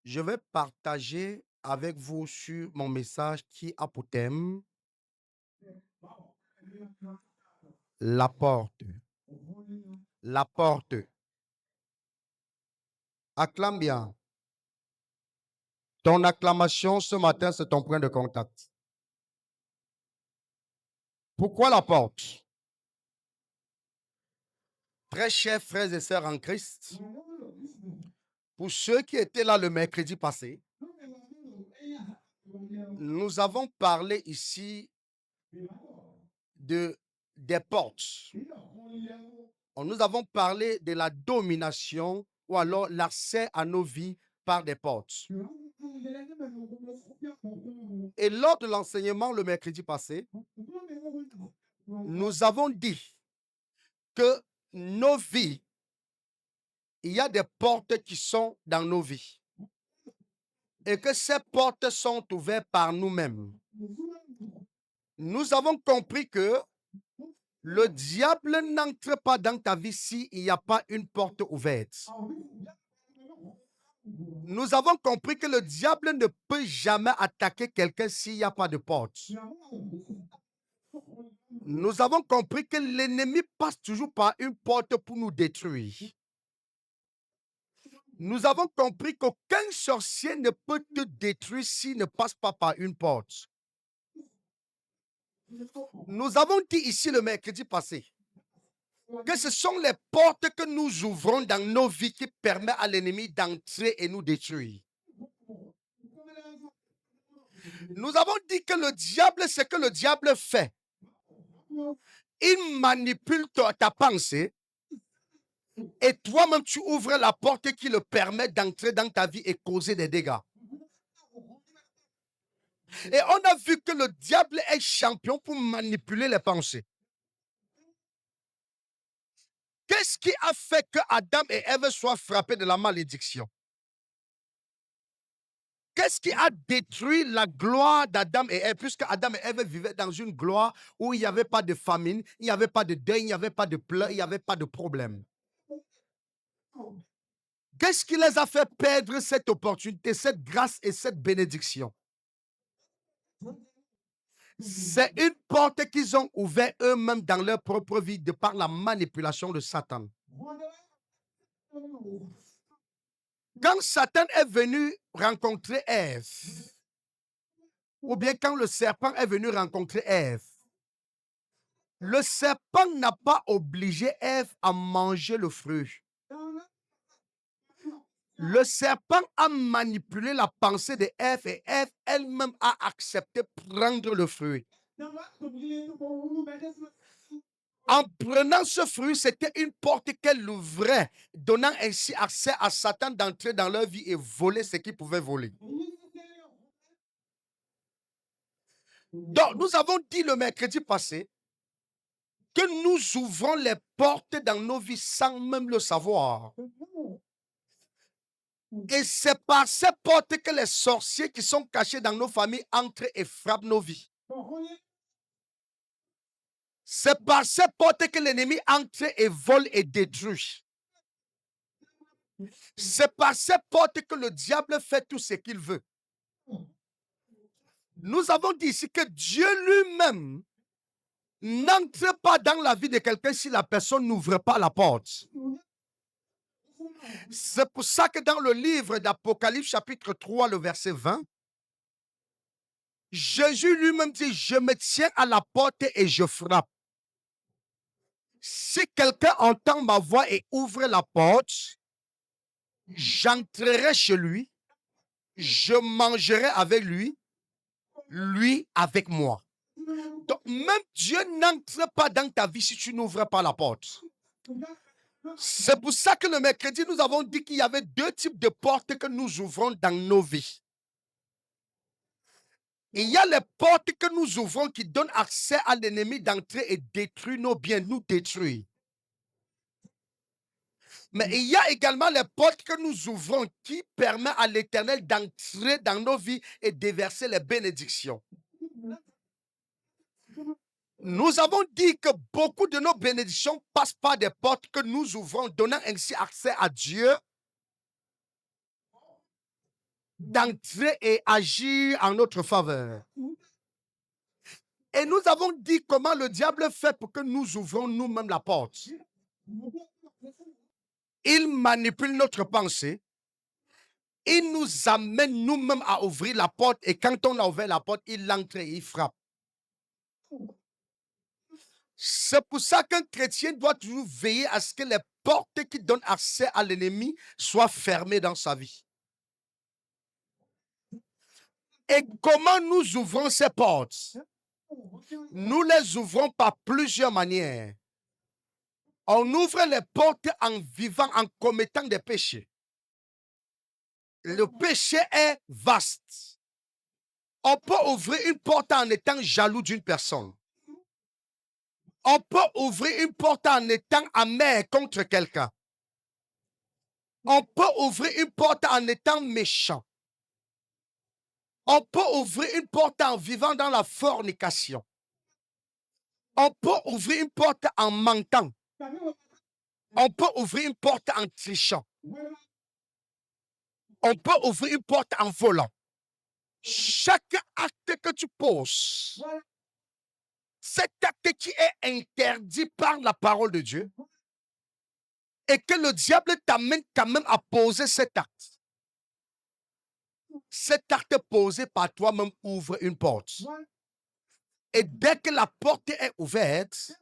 Je vais partager avec vous sur mon message qui a pour thème la porte. La porte. Acclame bien. Ton acclamation ce matin, c'est ton point de contact. Pourquoi la porte? Très chers frères et sœurs en Christ, pour ceux qui étaient là le mercredi passé, nous avons parlé ici des portes. Nous avons parlé de la domination ou alors l'accès à nos vies par des portes. Et lors de l'enseignement le mercredi passé, nous avons dit que nos vies, il y a des portes qui sont dans nos vies et que ces portes sont ouvertes par nous-mêmes. Nous avons compris que le diable n'entre pas dans ta vie s'il n'y a pas une porte ouverte. Nous avons compris que le diable ne peut jamais attaquer quelqu'un s'il n'y a pas de porte. Nous avons compris que l'ennemi passe toujours par une porte pour nous détruire. Nous avons compris qu'aucun sorcier ne peut te détruire s'il ne passe pas par une porte. Nous avons dit ici le mercredi passé que ce sont les portes que nous ouvrons dans nos vies qui permettent à l'ennemi d'entrer et nous détruire. Nous avons dit que le diable, ce que le diable fait, il manipule ta pensée et toi-même tu ouvres la porte qui le permet d'entrer dans ta vie et causer des dégâts. Et on a vu que le diable est champion pour manipuler les pensées. Qu'est-ce qui a fait que Adam et Ève soient frappés de la malédiction? Qu'est-ce qui a détruit la gloire d'Adam et Ève? Puisque Adam et Ève vivaient dans une gloire où il n'y avait pas de famine, il n'y avait pas de deuil, il n'y avait pas de pleurs, il n'y avait pas de problème. Qu'est-ce qui les a fait perdre cette opportunité, cette grâce et cette bénédiction? C'est une porte qu'ils ont ouverte eux-mêmes dans leur propre vie de par la manipulation de Satan. Quand Satan est venu rencontrer Ève, ou bien quand le serpent est venu rencontrer Ève, le serpent n'a pas obligé Ève à manger le fruit. Le serpent a manipulé la pensée de Ève et Ève elle-même a accepté prendre le fruit. En prenant ce fruit, c'était une porte qu'elle ouvrait, donnant ainsi accès à Satan d'entrer dans leur vie et voler ce qu'il pouvait voler. Donc, nous avons dit le mercredi passé que nous ouvrons les portes dans nos vies sans même le savoir. Et c'est par ces portes que les sorciers qui sont cachés dans nos familles entrent et frappent nos vies. C'est par ces portes que l'ennemi entre et vole et détruit. C'est par ces portes que le diable fait tout ce qu'il veut. Nous avons dit ici que Dieu lui-même n'entre pas dans la vie de quelqu'un si la personne n'ouvre pas la porte. C'est pour ça que dans le livre d'Apocalypse chapitre 3, le verset 20, Jésus lui-même dit, je me tiens à la porte et je frappe. Si quelqu'un entend ma voix et ouvre la porte, j'entrerai chez lui, je mangerai avec lui, lui avec moi. Donc, même Dieu n'entre pas dans ta vie si tu n'ouvres pas la porte. C'est pour ça que le mercredi, nous avons dit qu'il y avait deux types de portes que nous ouvrons dans nos vies. Il y a les portes que nous ouvrons qui donnent accès à l'ennemi d'entrer et détruire nos biens, nous détruire. Mais il y a également les portes que nous ouvrons qui permettent à l'Éternel d'entrer dans nos vies et déverser les bénédictions. Nous avons dit que beaucoup de nos bénédictions passent par des portes que nous ouvrons, donnant ainsi accès à Dieu. d'entrer et agir en notre faveur. Et nous avons dit comment le diable fait pour que nous ouvrons nous-mêmes la porte. Il manipule notre pensée. Il nous amène nous-mêmes à ouvrir la porte. Et quand on a ouvert la porte, il entre et il frappe. C'est pour ça qu'un chrétien doit toujours veiller à ce que les portes qui donnent accès à l'ennemi soient fermées dans sa vie. Et comment nous ouvrons ces portes? Nous les ouvrons par plusieurs manières. On ouvre les portes en vivant, en commettant des péchés. Le péché est vaste. On peut ouvrir une porte en étant jaloux d'une personne. On peut ouvrir une porte en étant amer contre quelqu'un. On peut ouvrir une porte en étant méchant. On peut ouvrir une porte en vivant dans la fornication. On peut ouvrir une porte en mentant. On peut ouvrir une porte en trichant. On peut ouvrir une porte en volant. Chaque acte que tu poses, cet acte qui est interdit par la parole de Dieu, et que le diable t'amène quand même à poser cet acte. Cet acte posé par toi-même ouvre une porte. Et dès que la porte est ouverte,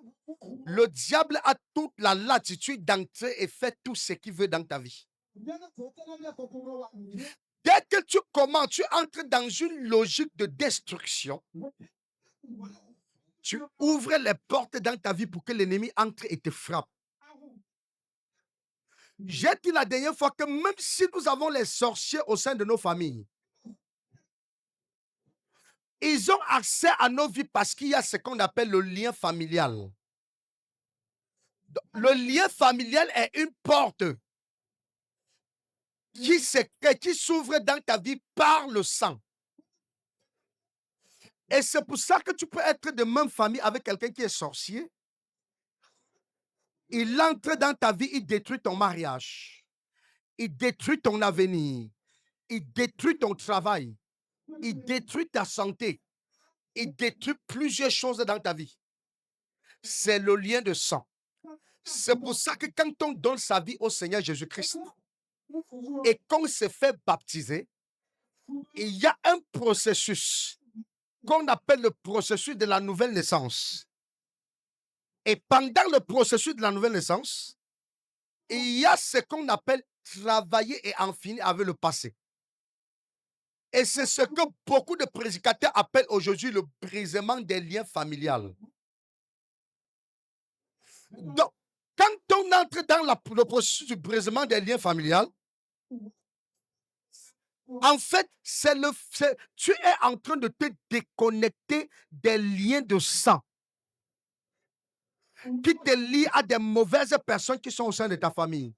le diable a toute la latitude d'entrer et faire tout ce qu'il veut dans ta vie. Dès que tu commences, tu entres dans une logique de destruction. Tu ouvres les portes dans ta vie pour que l'ennemi entre et te frappe. J'ai dit la dernière fois que même si nous avons les sorciers au sein de nos familles, ils ont accès à nos vies parce qu'il y a ce qu'on appelle le lien familial. Le lien familial est une porte qui s'ouvre dans ta vie par le sang. Et c'est pour ça que tu peux être de même famille avec quelqu'un qui est sorcier. Il entre dans ta vie, il détruit ton mariage. Il détruit ton avenir. Il détruit ton travail. Il détruit ta santé. Il détruit plusieurs choses dans ta vie. C'est le lien de sang. C'est pour ça que quand on donne sa vie au Seigneur Jésus-Christ et qu'on se fait baptiser, il y a un processus qu'on appelle le processus de la nouvelle naissance. Et pendant le processus de la nouvelle naissance, il y a ce qu'on appelle travailler et en finir avec le passé. Et c'est ce que beaucoup de prédicateurs appellent aujourd'hui le brisement des liens familiales. Donc, quand on entre dans le processus du brisement des liens familiales, en fait, tu es en train de te déconnecter des liens de sang qui te lient à des mauvaises personnes qui sont au sein de ta famille.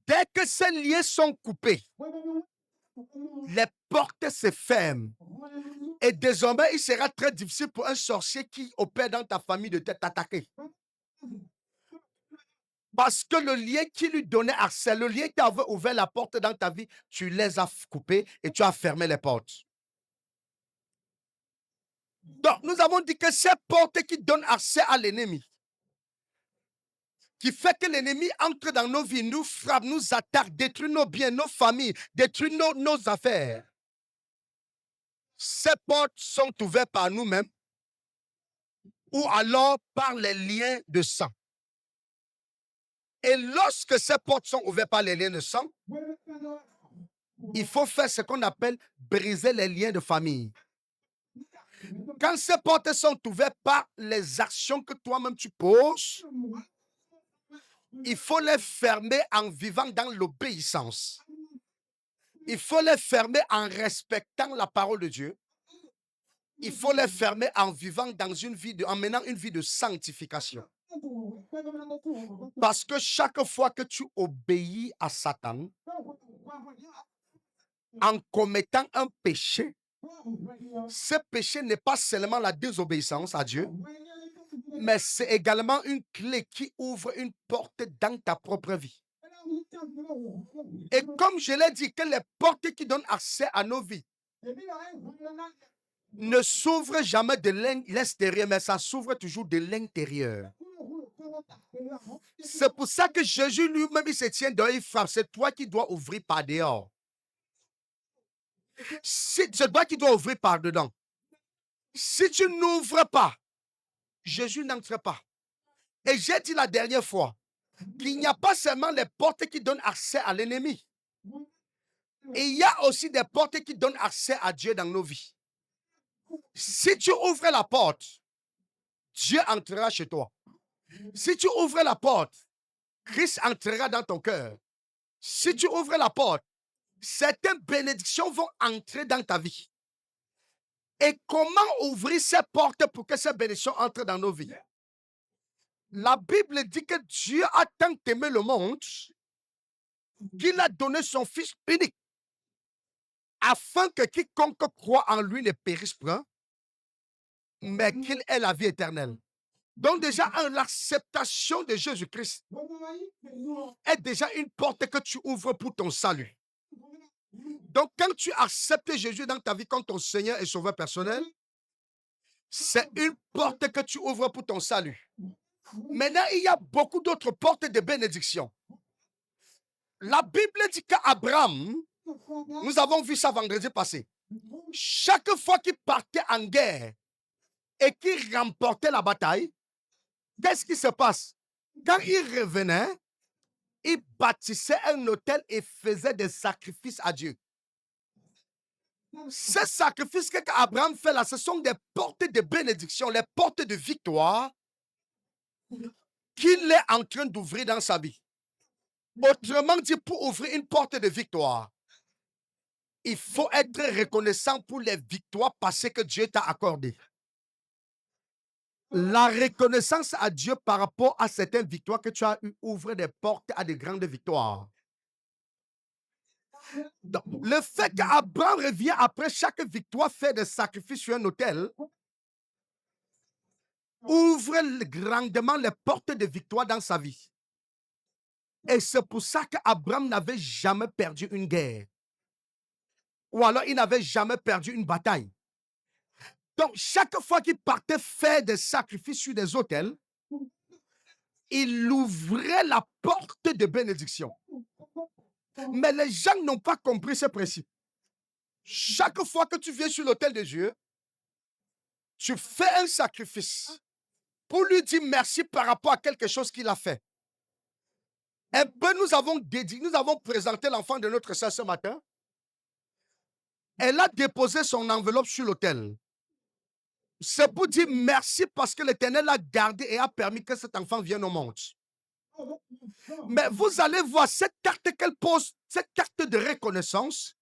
Dès que ces liens sont coupés, les portes se ferment. Et désormais, il sera très difficile pour un sorcier qui opère dans ta famille de t'attaquer. Parce que le lien qui lui donnait accès, le lien qui avait ouvert la porte dans ta vie, tu les as coupés et tu as fermé les portes. Donc, nous avons dit que ces portes qui donnent accès à l'ennemi, qui fait que l'ennemi entre dans nos vies, nous frappe, nous attaque, détruit nos biens, nos familles, détruit nos affaires. Ces portes sont ouvertes par nous-mêmes ou alors par les liens de sang. Et lorsque ces portes sont ouvertes par les liens de sang, il faut faire ce qu'on appelle briser les liens de famille. Quand ces portes sont ouvertes par les actions que toi-même tu poses, il faut les fermer en vivant dans l'obéissance. Il faut les fermer en respectant la parole de Dieu. Il faut les fermer en vivant dans en menant une vie de sanctification. Parce que chaque fois que tu obéis à Satan, en commettant un péché, ce péché n'est pas seulement la désobéissance à Dieu, mais c'est également une clé qui ouvre une porte dans ta propre vie. Et comme je l'ai dit, que les portes qui donnent accès à nos vies ne s'ouvrent jamais de l'extérieur, mais ça s'ouvre toujours de l'intérieur. C'est pour ça que Jésus lui-même, il se tient dehors, il frappe. C'est toi qui dois ouvrir par dehors. C'est toi qui dois ouvrir par dedans. Si tu n'ouvres pas, Jésus n'entre pas. Et j'ai dit la dernière fois qu'il n'y a pas seulement les portes qui donnent accès à l'ennemi. Il y a aussi des portes qui donnent accès à Dieu dans nos vies. Si tu ouvres la porte, Dieu entrera chez toi. Si tu ouvres la porte, Christ entrera dans ton cœur. Si tu ouvres la porte, certaines bénédictions vont entrer dans ta vie. Et comment ouvrir ces portes pour que ces bénédictions entrent dans nos vies? La Bible dit que Dieu a tant aimé le monde qu'il a donné son Fils unique afin que quiconque croit en lui ne périsse point, mais qu'il ait la vie éternelle. Donc déjà, l'acceptation de Jésus-Christ est déjà une porte que tu ouvres pour ton salut. Donc quand tu acceptes Jésus dans ta vie comme ton Seigneur et Sauveur personnel, c'est une porte que tu ouvres pour ton salut. Maintenant, il y a beaucoup d'autres portes de bénédiction. La Bible dit qu'Abraham, nous avons vu ça vendredi passé, chaque fois qu'il partait en guerre et qu'il remportait la bataille, qu'est-ce qui se passe? Quand il revenait, il bâtissait un autel et faisait des sacrifices à Dieu. Ces sacrifices qu'Abraham fait là, ce sont des portes de bénédiction, les portes de victoire qu'il est en train d'ouvrir dans sa vie. Autrement dit, pour ouvrir une porte de victoire, il faut être reconnaissant pour les victoires passées que Dieu t'a accordées. La reconnaissance à Dieu par rapport à certaines victoires que tu as eues ouvre des portes à de grandes victoires. Donc, le fait qu'Abraham revient après chaque victoire faire des sacrifices sur un autel ouvre grandement les portes de victoire dans sa vie. Et c'est pour ça qu'Abraham n'avait jamais perdu une guerre. Ou alors il n'avait jamais perdu une bataille. Donc, chaque fois qu'il partait faire des sacrifices sur des autels, il ouvrait la porte de bénédiction. Mais les gens n'ont pas compris ce principe. Chaque fois que tu viens sur l'autel de Dieu, tu fais un sacrifice pour lui dire merci par rapport à quelque chose qu'il a fait. Un peu, nous avons présenté l'enfant de notre sœur ce matin. Elle a déposé son enveloppe sur l'autel. C'est pour dire merci parce que l'Éternel a gardé et a permis que cet enfant vienne au monde. Mais vous allez voir, cette carte qu'elle pose, cette carte de reconnaissance,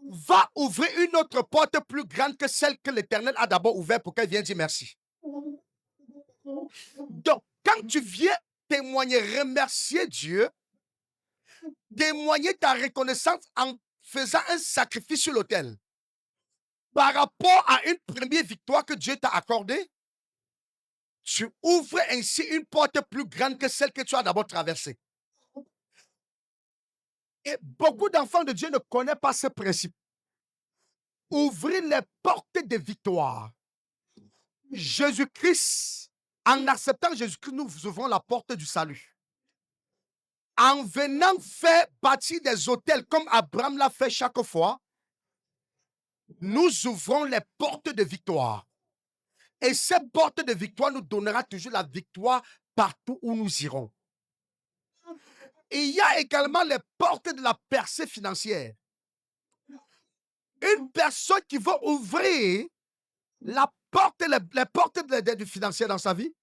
va ouvrir une autre porte plus grande que celle que l'Éternel a d'abord ouverte pour qu'elle vienne dire merci. Donc, quand tu viens témoigner, remercier Dieu, témoigner ta reconnaissance en faisant un sacrifice sur l'autel, par rapport à une première victoire que Dieu t'a accordée, tu ouvres ainsi une porte plus grande que celle que tu as d'abord traversée. Et beaucoup d'enfants de Dieu ne connaissent pas ce principe. Ouvrir les portes de victoire. Jésus-Christ, en acceptant Jésus-Christ, nous ouvrons la porte du salut. En venant faire bâtir des autels comme Abraham l'a fait chaque fois, nous ouvrons les portes de victoire. Et cette porte de victoire nous donnera toujours la victoire partout où nous irons. Il y a également les portes de la percée financière. Une personne qui va ouvrir la porte, les portes du financier dans sa vie,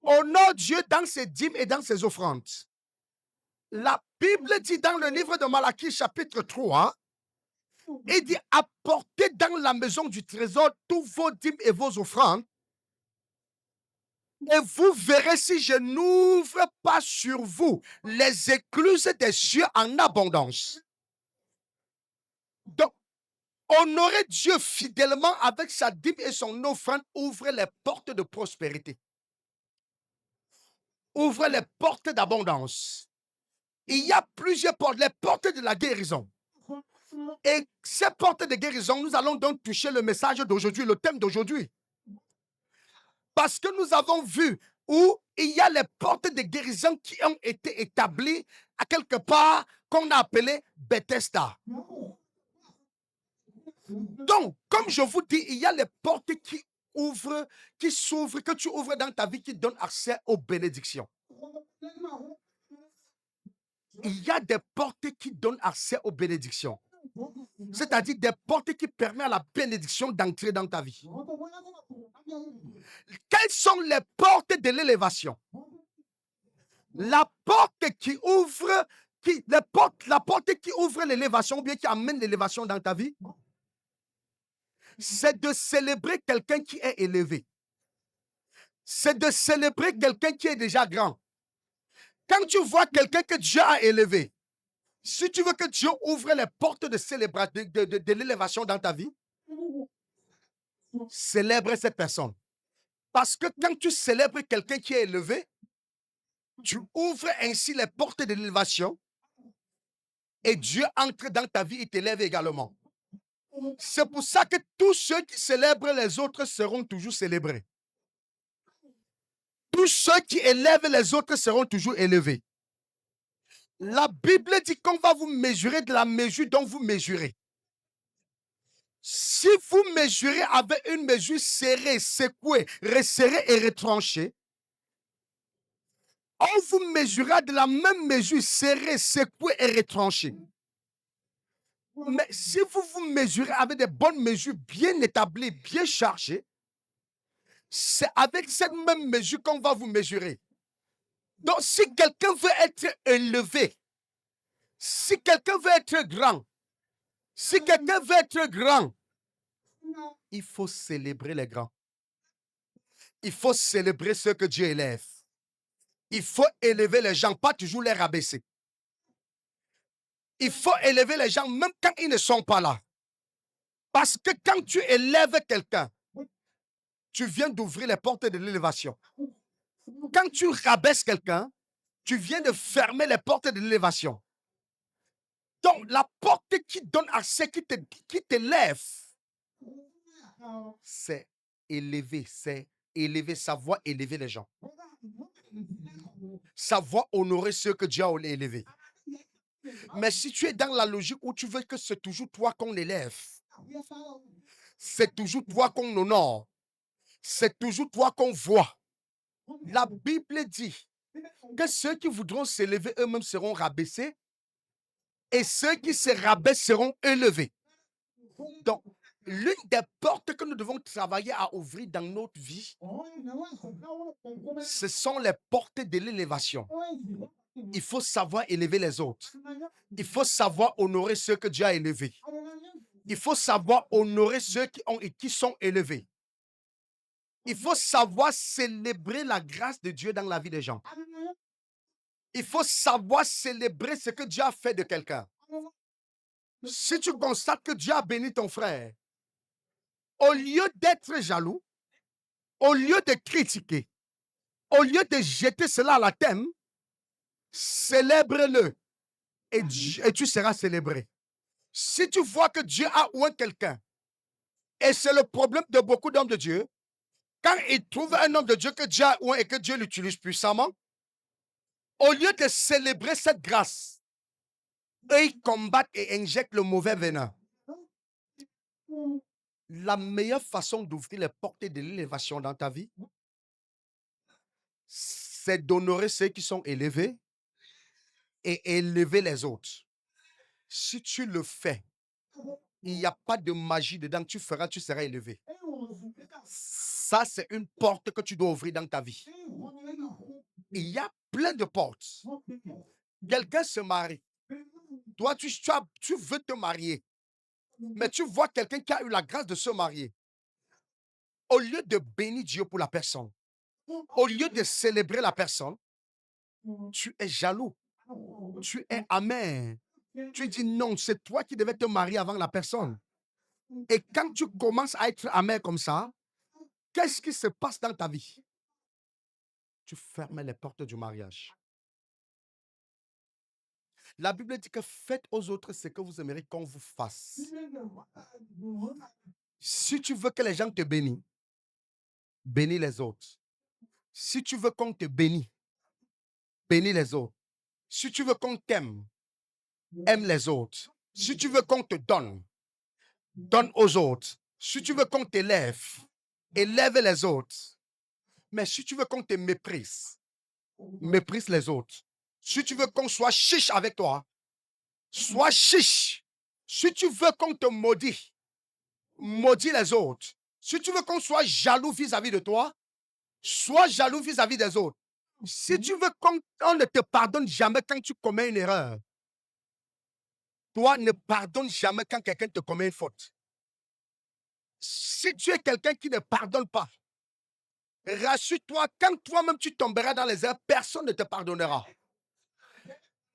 honore Dieu dans ses dîmes et dans ses offrandes. La Bible dit dans le livre de Malachie chapitre 3, il dit apportez dans la maison du trésor tous vos dîmes et vos offrandes et vous verrez si je n'ouvre pas sur vous les écluses des cieux en abondance. Donc, honorer Dieu fidèlement avec sa dîme et son offrande ouvre les portes de prospérité. Ouvre les portes d'abondance. Il y a plusieurs portes, les portes de la guérison. Et ces portes de guérison, nous allons donc toucher le message d'aujourd'hui, le thème d'aujourd'hui. Parce que nous avons vu où il y a les portes de guérison qui ont été établies à quelque part qu'on a appelé Bethesda. Donc, comme je vous dis, il y a les portes qui s'ouvrent, que tu ouvres dans ta vie, qui donnent accès aux bénédictions. Il y a des portes qui donnent accès aux bénédictions. C'est-à-dire des portes qui permettent à la bénédiction d'entrer dans ta vie. Quelles sont les portes de l'élévation? La porte qui ouvre, la porte qui ouvre l'élévation, ou bien qui amène l'élévation dans ta vie, c'est de célébrer quelqu'un qui est élevé. C'est de célébrer quelqu'un qui est déjà grand. Quand tu vois quelqu'un que Dieu a élevé, si tu veux que Dieu ouvre les portes de célébration, de l'élévation dans ta vie, célèbre cette personne. Parce que quand tu célèbres quelqu'un qui est élevé, tu ouvres ainsi les portes de l'élévation et Dieu entre dans ta vie et t'élève également. C'est pour ça que tous ceux qui célèbrent les autres seront toujours célébrés. Tous ceux qui élèvent les autres seront toujours élevés. La Bible dit qu'on va vous mesurer de la mesure dont vous mesurez. Si vous mesurez avec une mesure serrée, secouée, resserrée et retranchée, on vous mesurera de la même mesure serrée, secouée et retranchée. Mais si vous vous mesurez avec des bonnes mesures bien établies, bien chargées, c'est avec cette même mesure qu'on va vous mesurer. Donc, si quelqu'un veut être élevé, si quelqu'un veut être grand, il faut célébrer les grands. Il faut célébrer ceux que Dieu élève. Il faut élever les gens, pas toujours les rabaisser. Il faut élever les gens même quand ils ne sont pas là. Parce que quand tu élèves quelqu'un, tu viens d'ouvrir les portes de l'élévation. Quand tu rabaisses quelqu'un, tu viens de fermer les portes de l'élévation. Donc, la porte qui donne accès, qui t'élève, c'est savoir élever les gens. Savoir honorer ceux que Dieu a élevés. Mais si tu es dans la logique où tu veux que c'est toujours toi qu'on élève, c'est toujours toi qu'on honore, c'est toujours toi qu'on voit. La Bible dit que ceux qui voudront s'élever eux-mêmes seront rabaissés et ceux qui se rabaissent seront élevés. Donc, l'une des portes que nous devons travailler à ouvrir dans notre vie, ce sont les portes de l'élévation. Il faut savoir élever les autres. Il faut savoir honorer ceux que Dieu a élevés. Il faut savoir honorer ceux qui sont élevés. Il faut savoir célébrer la grâce de Dieu dans la vie des gens. Il faut savoir célébrer ce que Dieu a fait de quelqu'un. Si tu constates que Dieu a béni ton frère, au lieu d'être jaloux, au lieu de critiquer, au lieu de jeter cela à la thème, célèbre-le et tu seras célébré. Si tu vois que Dieu a oint quelqu'un, et c'est le problème de beaucoup d'hommes de Dieu, quand ils trouvent un homme de Dieu que Dieu a oint et que Dieu l'utilise puissamment, au lieu de célébrer cette grâce, eux, ils combattent et injectent le mauvais venin. La meilleure façon d'ouvrir les portes de l'élévation dans ta vie, c'est d'honorer ceux qui sont élevés et élever les autres. Si tu le fais, il n'y a pas de magie dedans. Tu seras élevé. Ça, c'est une porte que tu dois ouvrir dans ta vie. Il y a plein de portes. Quelqu'un se marie. Toi, tu veux te marier. Mais tu vois quelqu'un qui a eu la grâce de se marier. Au lieu de bénir Dieu pour la personne, au lieu de célébrer la personne, tu es jaloux. Tu es amer. Tu dis non, c'est toi qui devais te marier avant la personne. Et quand tu commences à être amer comme ça, qu'est-ce qui se passe dans ta vie? Tu fermes les portes du mariage. La Bible dit que faites aux autres ce que vous aimeriez qu'on vous fasse. Si tu veux que les gens te bénissent, bénis les autres. Si tu veux qu'on te bénisse, bénis les autres. Si tu veux qu'on t'aime, aime les autres. Si tu veux qu'on te donne, donne aux autres. Si tu veux qu'on t'élève, élève les autres. Mais si tu veux qu'on te méprise, méprise les autres. Si tu veux qu'on soit chiche avec toi, sois chiche. Si tu veux qu'on te maudit, maudis les autres. Si tu veux qu'on soit jaloux vis-à-vis de toi, sois jaloux vis-à-vis des autres. Si tu veux qu'on ne te pardonne jamais quand tu commets une erreur, toi ne pardonne jamais quand quelqu'un te commet une faute. Si tu es quelqu'un qui ne pardonne pas, rassure-toi, quand toi-même tu tomberas dans les erreurs, personne ne te pardonnera.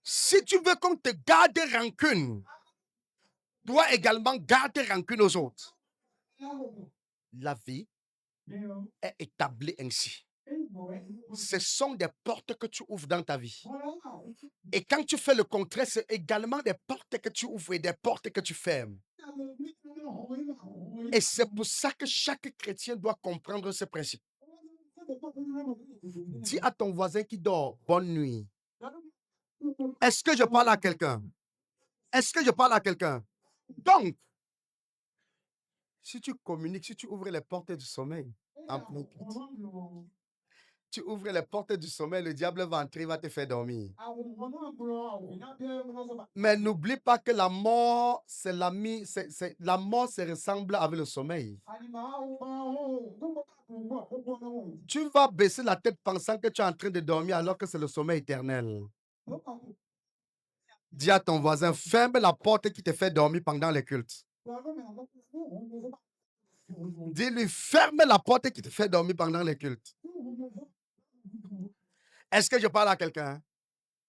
Si tu veux qu'on te garde rancune, toi également garde rancune aux autres. La vie est établie ainsi. Ce sont des portes que tu ouvres dans ta vie. Et quand tu fais le contraire, c'est également des portes que tu ouvres et des portes que tu fermes. Et c'est pour ça que chaque chrétien doit comprendre ce principe. Dis à ton voisin qui dort, bonne nuit. Est-ce que je parle à quelqu'un? Est-ce que je parle à quelqu'un? Donc, si tu communiques, si tu ouvres les portes du sommeil, en plein culte, tu ouvres les portes du sommeil, le diable va entrer, il va te faire dormir. Mais n'oublie pas que la mort, c'est l'ami, la mort se ressemble avec le sommeil. Tu vas baisser la tête pensant que tu es en train de dormir alors que c'est le sommeil éternel. Dis à ton voisin, ferme la porte qui te fait dormir pendant les cultes. Dis-lui, ferme la porte qui te fait dormir pendant les cultes. Est-ce que je parle à quelqu'un?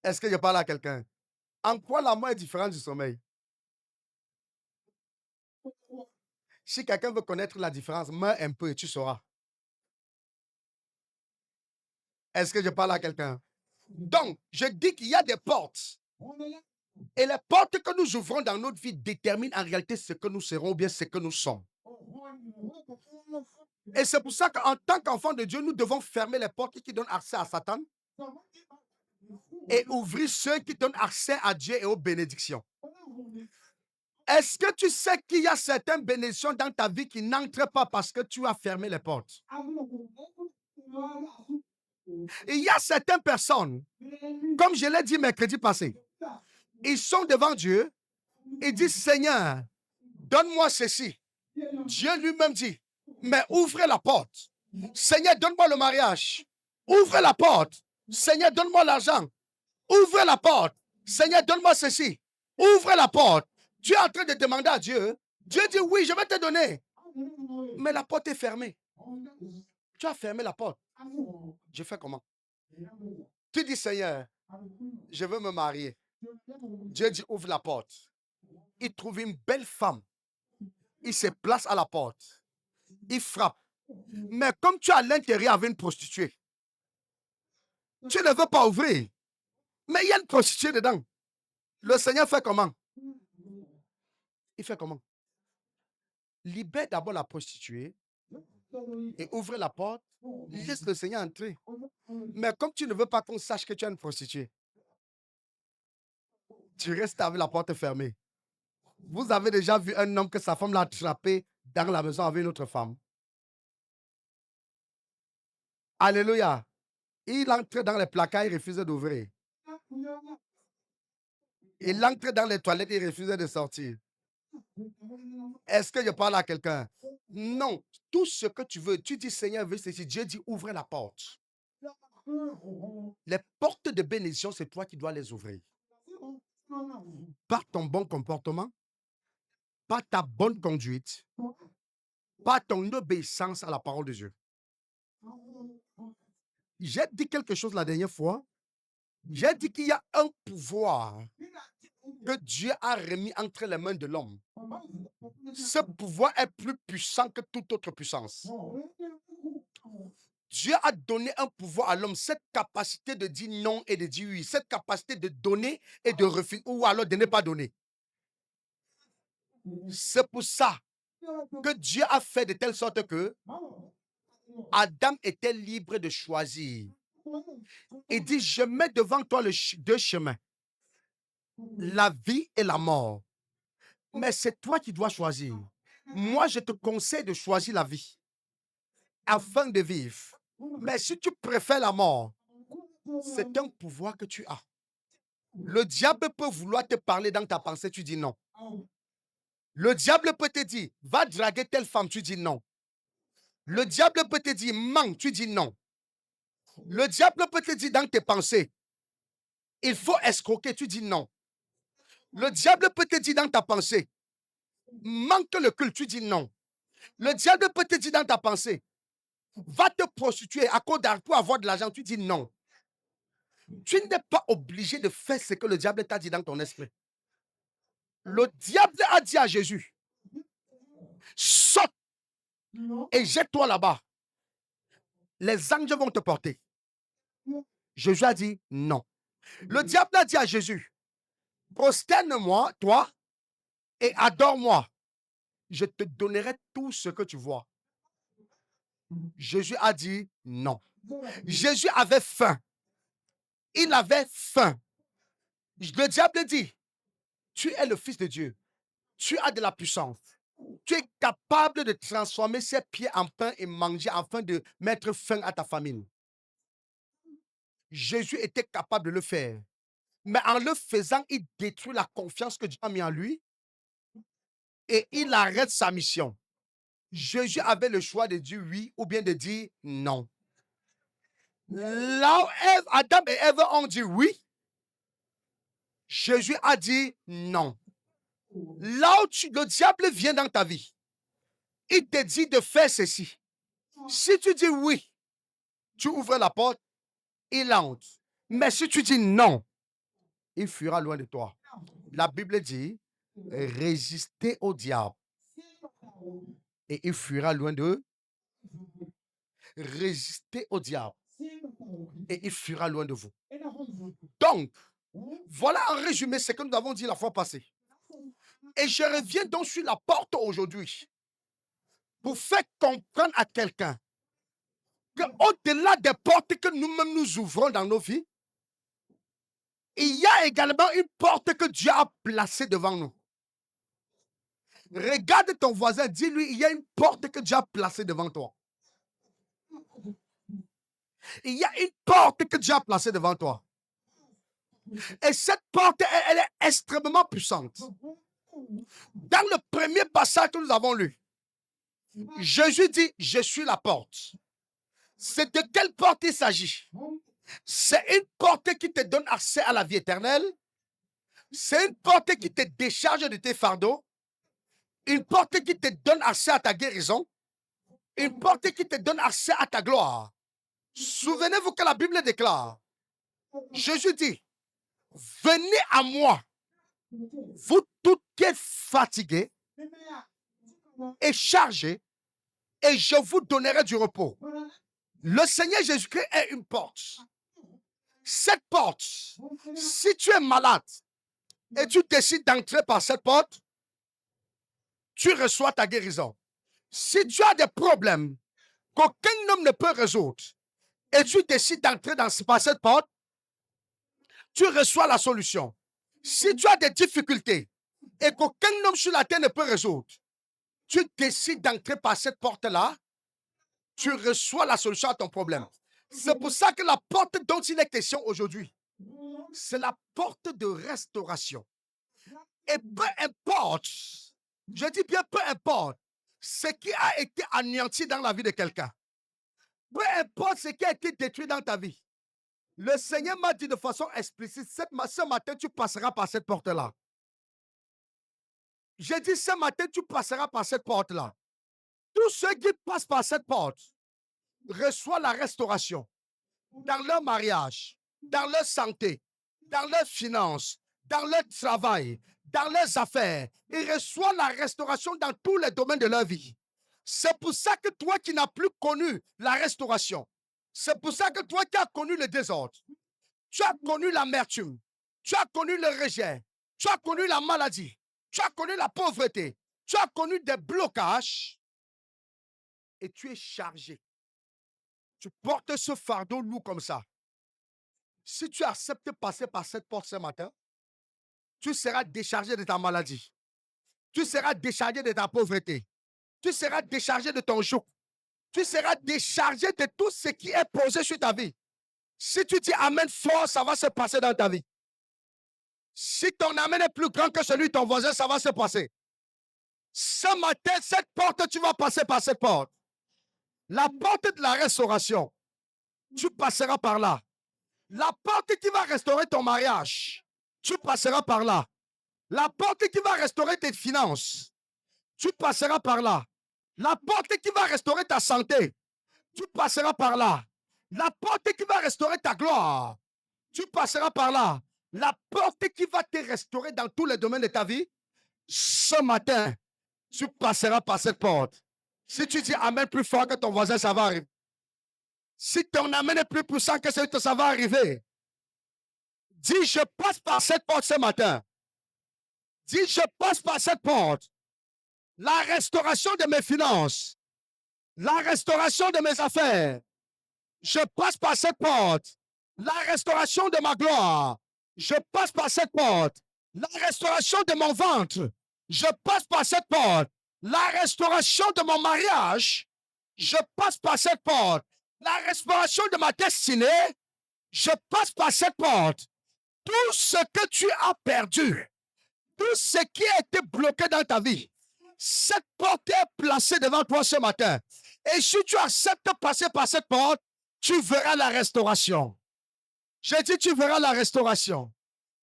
Est-ce que je parle à quelqu'un? En quoi la mort est différente du sommeil? Si quelqu'un veut connaître la différence, meurs un peu et tu sauras. Est-ce que je parle à quelqu'un? Donc, je dis qu'il y a des portes. Et les portes que nous ouvrons dans notre vie déterminent en réalité ce que nous serons ou bien ce que nous sommes. Et c'est pour ça qu'en tant qu'enfant de Dieu, nous devons fermer les portes qui donnent accès à Satan et ouvrir ceux qui donnent accès à Dieu et aux bénédictions. Est-ce que tu sais qu'il y a certaines bénédictions dans ta vie qui n'entrent pas parce que tu as fermé les portes? Il y a certaines personnes, comme je l'ai dit mercredi passé, ils sont devant Dieu, ils disent, Seigneur, donne-moi ceci. Dieu lui-même dit, mais ouvrez la porte. Seigneur, donne-moi le mariage. Ouvrez la porte. Seigneur, donne-moi l'argent. Ouvrez la porte. Seigneur, donne-moi ceci. Ouvrez la porte. Tu es en train de demander à Dieu. Dieu dit, oui, je vais te donner. Mais la porte est fermée. Tu as fermé la porte. Je fais comment? Tu dis, Seigneur, je veux me marier. Dieu dit, ouvre la porte. Il trouve une belle femme. Il se place à la porte. Il frappe. Mais comme tu es à l'intérieur avec une prostituée, tu ne veux pas ouvrir. Mais il y a une prostituée dedans. Le Seigneur fait comment? Il fait comment? Libère d'abord la prostituée et ouvre la porte. Laisse le Seigneur entrer. Mais comme tu ne veux pas qu'on sache que tu es une prostituée, tu restes avec la porte fermée. Vous avez déjà vu un homme que sa femme l'a attrapé dans la maison avec une autre femme? Alléluia. Il entre dans les placards, il refusait d'ouvrir. Il entre dans les toilettes, il refusait de sortir. Est-ce que je parle à quelqu'un? Non. Tout ce que tu veux, tu dis Seigneur, veux ceci. Dieu dit ouvre la porte. Les portes de bénédiction, c'est toi qui dois les ouvrir. Par ton bon comportement, par ta bonne conduite, par ton obéissance à la parole de Dieu. J'ai dit quelque chose la dernière fois. J'ai dit qu'il y a un pouvoir que Dieu a remis entre les mains de l'homme. Ce pouvoir est plus puissant que toute autre puissance. Dieu a donné un pouvoir à l'homme, cette capacité de dire non et de dire oui, cette capacité de donner et de refuser, ou alors de ne pas donner. C'est pour ça que Dieu a fait de telle sorte que Adam était libre de choisir. Il dit, je mets devant toi deux chemins, la vie et la mort. Mais c'est toi qui dois choisir. Moi, je te conseille de choisir la vie afin de vivre. Mais si tu préfères la mort, c'est un pouvoir que tu as. Le diable peut vouloir te parler dans ta pensée, tu dis non. Le diable peut te dire, va draguer telle femme, tu dis non. Le diable peut te dire, mens, tu dis non. Le diable peut te dire dans tes pensées, il faut escroquer, tu dis non. Le diable peut te dire dans ta pensée, manque le culte, tu dis non. Le diable peut te dire dans ta pensée, va te prostituer à cause d'argent pour avoir de l'argent, tu dis non. Tu n'es pas obligé de faire ce que le diable t'a dit dans ton esprit. Le diable a dit à Jésus, saute et jette-toi là-bas. Les anges vont te porter. Jésus a dit non. Le diable a dit à Jésus, prosterne-moi, toi, et adore-moi. Je te donnerai tout ce que tu vois. Jésus a dit non. Jésus avait faim. Il avait faim. Le diable dit, tu es le Fils de Dieu. Tu as de la puissance. Tu es capable de transformer ses pieds en pain et manger afin de mettre fin à ta famine. Jésus était capable de le faire. Mais en le faisant, il détruit la confiance que Dieu a mis en lui et il arrête sa mission. Jésus avait le choix de dire oui ou bien de dire non. Là où Adam et Ève ont dit oui, Jésus a dit non. Là où le diable vient dans ta vie, il te dit de faire ceci. Si tu dis oui, tu ouvres la porte, il entre. Mais si tu dis non, il fuira loin de toi. La Bible dit, résistez au diable et il fuira loin de. Résistez au diable et il fuira loin de vous. Donc, voilà en résumé ce que nous avons dit la fois passée. Et je reviens donc sur la porte aujourd'hui pour faire comprendre à quelqu'un qu'au-delà des portes que nous-mêmes nous ouvrons dans nos vies, il y a également une porte que Dieu a placée devant nous. Regarde ton voisin, dis-lui, il y a une porte que Dieu a placée devant toi. Il y a une porte que Dieu a placée devant toi. Et cette porte, elle est extrêmement puissante. Dans le premier passage que nous avons lu, Jésus dit, je suis la porte. C'est de quelle porte il s'agit? C'est une porte qui te donne accès à la vie éternelle. C'est une porte qui te décharge de tes fardeaux. Une porte qui te donne accès à ta guérison. Une porte qui te donne accès à ta gloire. Souvenez-vous que la Bible déclare, Jésus dit, venez à moi, vous tous qui êtes fatigués et chargés, et je vous donnerai du repos. Le Seigneur Jésus-Christ est une porte. Cette porte, si tu es malade et tu décides d'entrer par cette porte, tu reçois ta guérison. Si tu as des problèmes qu'aucun homme ne peut résoudre et tu décides d'entrer par cette porte, tu reçois la solution. Si tu as des difficultés et qu'aucun homme sur la terre ne peut résoudre, tu décides d'entrer par cette porte-là, tu reçois la solution à ton problème. C'est pour ça que la porte dont il est question aujourd'hui, c'est la porte de restauration. Et peu importe, je dis bien peu importe, ce qui a été anéanti dans la vie de quelqu'un, peu importe ce qui a été détruit dans ta vie, le Seigneur m'a dit de façon explicite, ce matin, tu passeras par cette porte-là. J'ai dit, ce matin, tu passeras par cette porte-là. Tous ceux qui passent par cette porte reçoivent la restauration dans leur mariage, dans leur santé, dans leurs finances, dans leur travail, dans leurs affaires. Ils reçoivent la restauration dans tous les domaines de leur vie. C'est pour ça que toi qui n'as plus connu la restauration, C'est pour ça que toi qui as connu le désordre, tu as connu l'amertume, tu as connu le rejet, tu as connu la maladie, tu as connu la pauvreté, tu as connu des blocages et tu es chargé. Tu portes ce fardeau lourd comme ça. Si tu acceptes de passer par cette porte ce matin, tu seras déchargé de ta maladie. Tu seras déchargé de ta pauvreté. Tu seras déchargé de ton joug. Tu seras déchargé de tout ce qui est posé sur ta vie. Si tu dis Amen fort, ça va se passer dans ta vie. Si ton Amen est plus grand que celui de ton voisin, ça va se passer. Ce matin, cette porte, tu vas passer par cette porte. La porte de la restauration, tu passeras par là. La porte qui va restaurer ton mariage, tu passeras par là. La porte qui va restaurer tes finances, tu passeras par là. La porte qui va restaurer ta santé, tu passeras par là. La porte qui va restaurer ta gloire, tu passeras par là. La porte qui va te restaurer dans tous les domaines de ta vie, ce matin, tu passeras par cette porte. Si tu dis Amen plus fort que ton voisin, ça va arriver. Si ton Amen est plus puissant que celui, ça va arriver. Dis, je passe par cette porte ce matin. Dis, je passe par cette porte. La restauration de mes finances. La restauration de mes affaires. Je passe par cette porte. La restauration de ma gloire. Je passe par cette porte. La restauration de mon ventre. Je passe par cette porte. La restauration de mon mariage. Je passe par cette porte. La restauration de ma destinée. Je passe par cette porte. Tout ce que tu as perdu, tout ce qui a été bloqué dans ta vie, cette porte est placée devant toi ce matin. Et si tu acceptes de passer par cette porte, tu verras la restauration. J'ai dit, tu verras la restauration.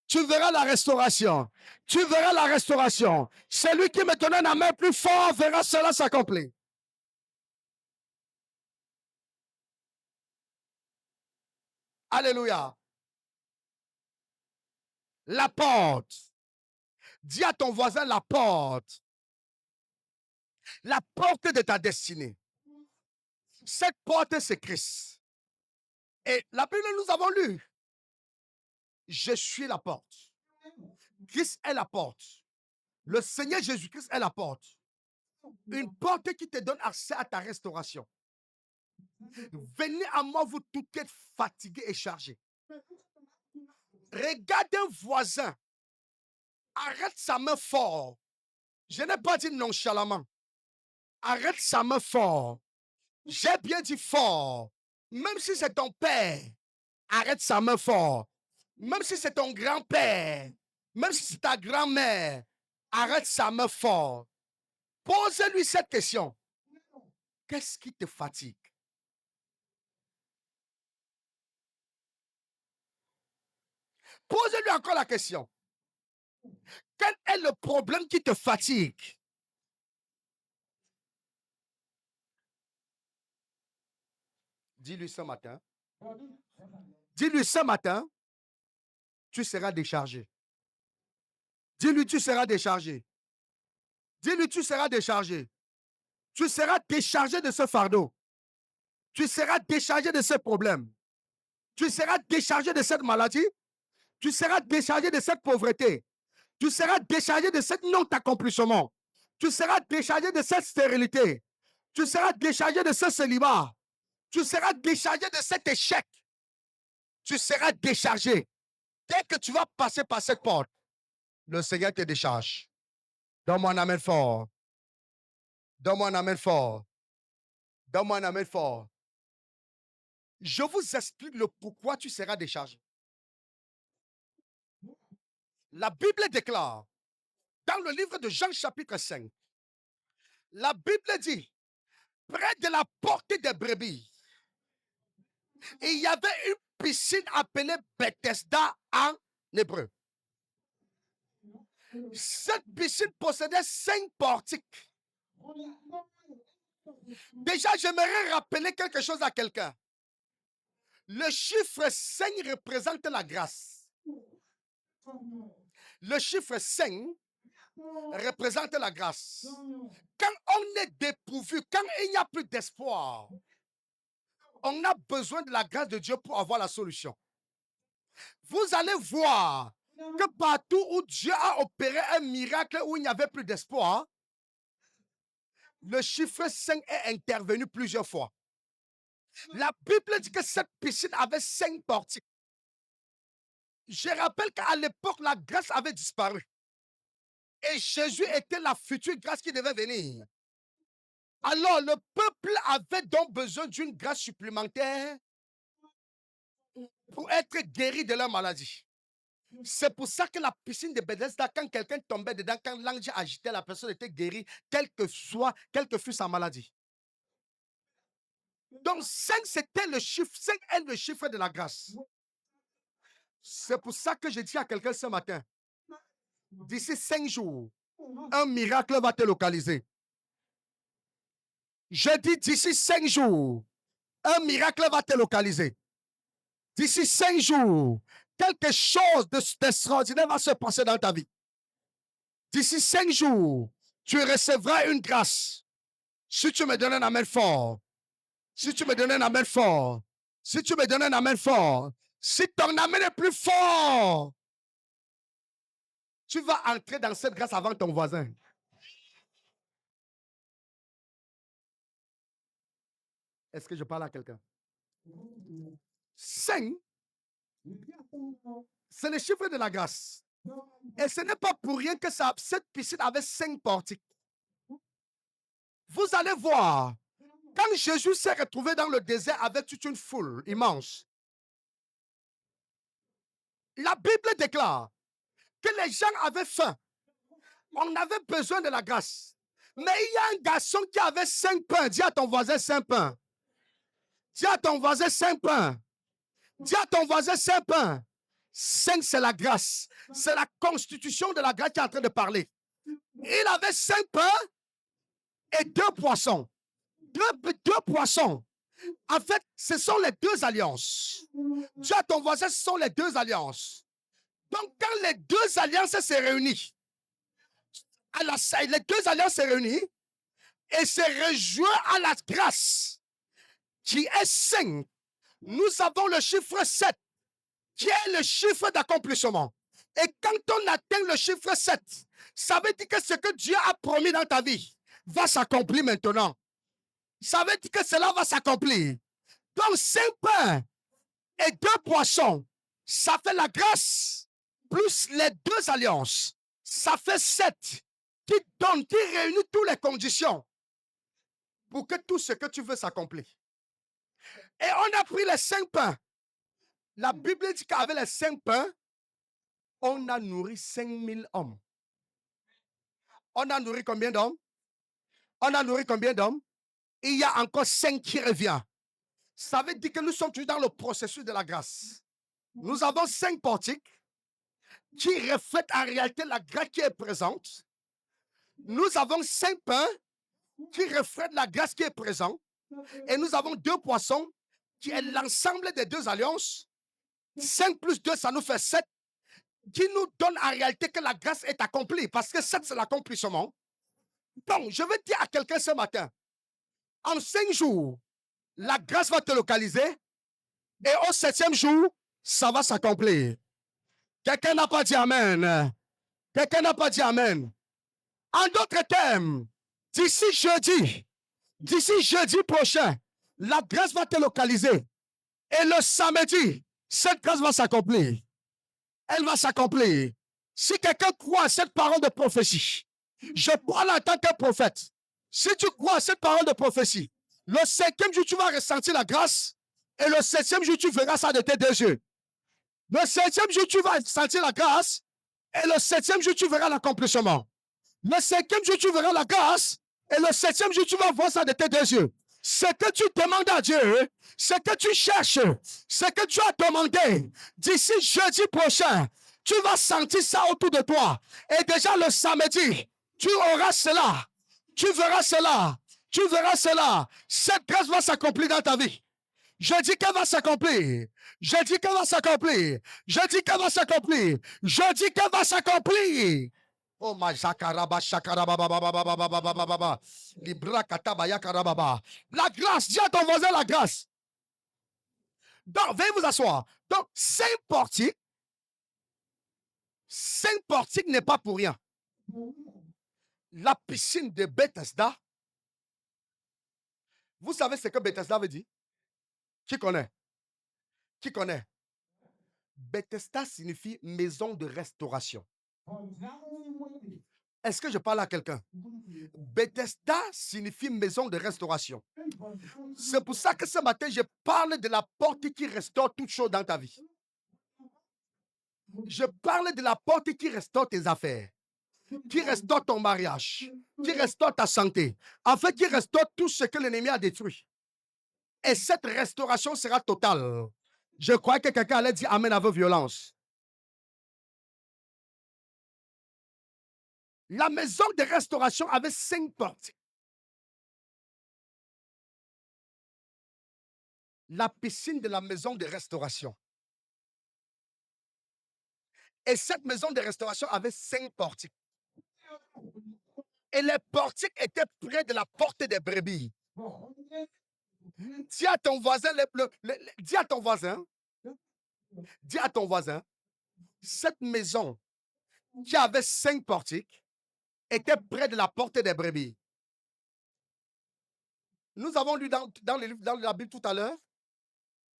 Tu verras la restauration. Tu verras la restauration. Celui qui me donne un amen plus fort verra cela s'accomplir. Alléluia. La porte. Dis à ton voisin la porte. La porte de ta destinée. Cette porte, c'est Christ. Et la Bible, nous avons lu. Je suis la porte. Christ est la porte. Le Seigneur Jésus-Christ est la porte. Une porte qui te donne accès à ta restauration. Venez à moi, vous tous qui êtes fatigués et chargés. Regarde un voisin. Arrête sa main fort. Je n'ai pas dit nonchalamment. Arrête sa main fort. J'ai bien dit fort. Même si c'est ton père, arrête sa main fort. Même si c'est ton grand-père, même si c'est ta grand-mère, arrête sa main fort. Pose-lui cette question. Qu'est-ce qui te fatigue? Pose-lui encore la question. Quel est le problème qui te fatigue? Dis-lui ce matin. Dis-lui ce matin, tu seras déchargé. Dis-lui, tu seras déchargé. Dis-lui, tu seras déchargé. Tu seras déchargé de ce fardeau. Tu seras déchargé de ce problème. Tu seras déchargé de cette maladie. Tu seras déchargé de cette pauvreté. Tu seras déchargé de cet non-accomplissement. Tu seras déchargé de cette stérilité. Tu seras déchargé de ce célibat. Tu seras déchargé de cet échec. Tu seras déchargé. Dès que tu vas passer par cette porte, le Seigneur te décharge. Donne-moi un amen fort. Donne-moi un amen fort. Donne-moi un amen fort. Je vous explique le pourquoi tu seras déchargé. La Bible déclare, dans le livre de Jean chapitre 5, la Bible dit, près de la portée des brebis, il y avait une piscine appelée Bethesda en hébreu. Cette piscine possédait 5 portiques. Déjà, j'aimerais rappeler quelque chose à quelqu'un. Le chiffre 5 représente la grâce. Le chiffre 5 représente la grâce. Quand on est dépourvu, quand il n'y a plus d'espoir, On a besoin de la grâce de Dieu pour avoir la solution. Vous allez voir que partout où Dieu a opéré un miracle où il n'y avait plus d'espoir, le chiffre 5 est intervenu plusieurs fois. La Bible dit que cette piscine avait 5 portiques. Je rappelle qu'à l'époque, la grâce avait disparu. Et Jésus était la future grâce qui devait venir. Alors, le peuple avait donc besoin d'une grâce supplémentaire pour être guéri de leur maladie. C'est pour ça que la piscine de Bethesda, quand quelqu'un tombait dedans, quand l'ange agitait, la personne était guérie, quelle que fût sa maladie. Donc 5, c'était le chiffre, 5 est le chiffre de la grâce. C'est pour ça que je dis à quelqu'un ce matin, d'ici 5 jours, un miracle va te localiser. Je dis d'ici 5 jours, un miracle va te localiser. D'ici 5 jours, quelque chose d'extraordinaire va se passer dans ta vie. D'ici 5 jours, tu recevras une grâce. Si tu me donnes un amen fort, si tu me donnes un amen fort, si tu me donnes un amen fort, si ton amen est plus fort, tu vas entrer dans cette grâce avant ton voisin. Est-ce que je parle à quelqu'un? 5, c'est le chiffre de la grâce. Et ce n'est pas pour rien que cette piscine avait 5 portiques. Vous allez voir, quand Jésus s'est retrouvé dans le désert avec toute une foule immense, la Bible déclare que les gens avaient faim. On avait besoin de la grâce. Mais il y a un garçon qui avait 5 pains. Dis à ton voisin 5 pains. Dis à ton voisin 5 pains. Dis à ton voisin 5 pains. 5, c'est la grâce. C'est la constitution de la grâce qui est en train de parler. Il avait 5 pains et 2 poissons. Deux poissons. En fait, ce sont les 2 alliances. Dis à ton voisin, ce sont les 2 alliances. Donc, quand les 2 alliances se réunissent, les 2 alliances se réunissent et se rejoignent à la grâce qui est 5. Nous avons le chiffre 7 qui est le chiffre d'accomplissement. Et quand on atteint le chiffre 7, ça veut dire que ce que Dieu a promis dans ta vie va s'accomplir maintenant. Ça veut dire que cela va s'accomplir. Donc 5 pains et 2 poissons, ça fait la grâce, plus les 2 alliances, ça fait 7, qui réunit toutes les conditions pour que tout ce que tu veux s'accomplisse. Et on a pris les 5 pains. La Bible dit qu'avec les 5 pains, on a nourri 5000 hommes. On a nourri combien d'hommes? On a nourri combien d'hommes? Il y a encore 5 qui reviennent. Ça veut dire que nous sommes toujours dans le processus de la grâce. Nous avons 5 portiques qui reflètent en réalité la grâce qui est présente. Nous avons 5 pains qui reflètent la grâce qui est présente. Et nous avons 2 poissons qui est l'ensemble des 2 alliances. 5 plus 2, ça nous fait 7, qui nous donne en réalité que la grâce est accomplie, parce que 7, c'est l'accomplissement. Donc, je veux dire à quelqu'un ce matin, en 5 jours, la grâce va te localiser, et au 7e jour, ça va s'accomplir. Quelqu'un n'a pas dit Amen. Quelqu'un n'a pas dit Amen. En d'autres termes, d'ici jeudi prochain, la grâce va te localiser. Et le samedi, cette grâce va s'accomplir. Elle va s'accomplir. Si quelqu'un croit à cette parole de prophétie, je parle en tant que prophète. Si tu crois à cette parole de prophétie, le 5e jour, tu vas ressentir la grâce. Et le 7e jour, tu verras ça de tes 2 yeux. Le 7e jour, tu vas sentir la grâce. Et le 7e jour, tu verras l'accomplissement. Le 5e jour, tu verras la grâce. Et le 7e jour, tu vas voir ça de tes 2 yeux. Ce que tu demandes à Dieu, ce que tu cherches, ce que tu as demandé, d'ici jeudi prochain, tu vas sentir ça autour de toi. Et déjà le samedi, tu auras cela. Tu verras cela. Tu verras cela. Cette grâce va s'accomplir dans ta vie. Je dis qu'elle va s'accomplir. Je dis qu'elle va s'accomplir. Je dis qu'elle va s'accomplir. Je dis qu'elle va s'accomplir. Oh ma jacaraba shakarababa libra katabaya karababa. La grâce, dis à ton voisin la grâce. Donc, veuillez vous asseoir. Donc, Saint-Portique n'est pas pour rien. La piscine de Bethesda, vous savez ce que Bethesda veut dire? Qui connaît? Qui connaît? Bethesda signifie maison de restauration. Est-ce que je parle à quelqu'un? Bethesda signifie maison de restauration. C'est pour ça que ce matin, je parle de la porte qui restaure toute chose dans ta vie. Je parle de la porte qui restaure tes affaires, qui restaure ton mariage, qui restaure ta santé, en fait, qui restaure tout ce que l'ennemi a détruit. Et cette restauration sera totale. Je crois que quelqu'un allait dire Amen avec violence. La maison de restauration avait 5 portes. La piscine de la maison de restauration. Et cette maison de restauration avait 5 portiques. Et les portiques étaient près de la porte des brebis. Dis à ton voisin, dis à ton voisin, cette maison qui avait 5 portiques était près de la porte des brebis. Nous avons lu dans la Bible tout à l'heure,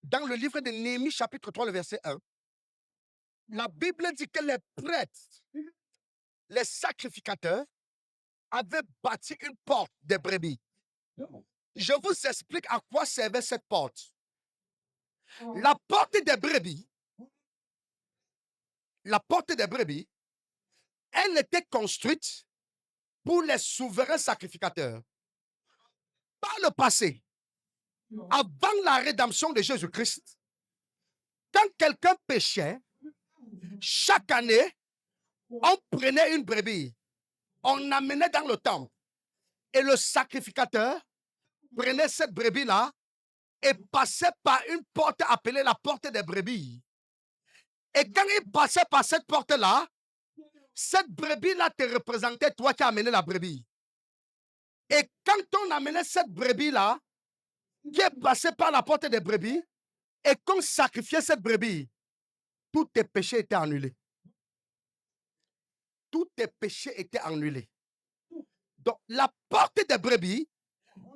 dans le livre de Néhémie, chapitre 3, le verset 1, la Bible dit que les prêtres, les sacrificateurs, avaient bâti une porte des brebis. Je vous explique à quoi servait cette porte. La porte des brebis, elle était construite pour les souverains sacrificateurs. Par le passé, avant la rédemption de Jésus-Christ, quand quelqu'un péchait, chaque année, on prenait une brebis, on l'amenait dans le temple, et le sacrificateur prenait cette brebis-là et passait par une porte appelée la porte des brebis. Et quand il passait par cette porte-là, cette brebis-là te représentait toi qui as amené la brebis. Et quand on amenait cette brebis-là, qui est passée par la porte des brebis, et qu'on sacrifiait cette brebis, tous tes péchés étaient annulés. Tous tes péchés étaient annulés. Donc, la porte des brebis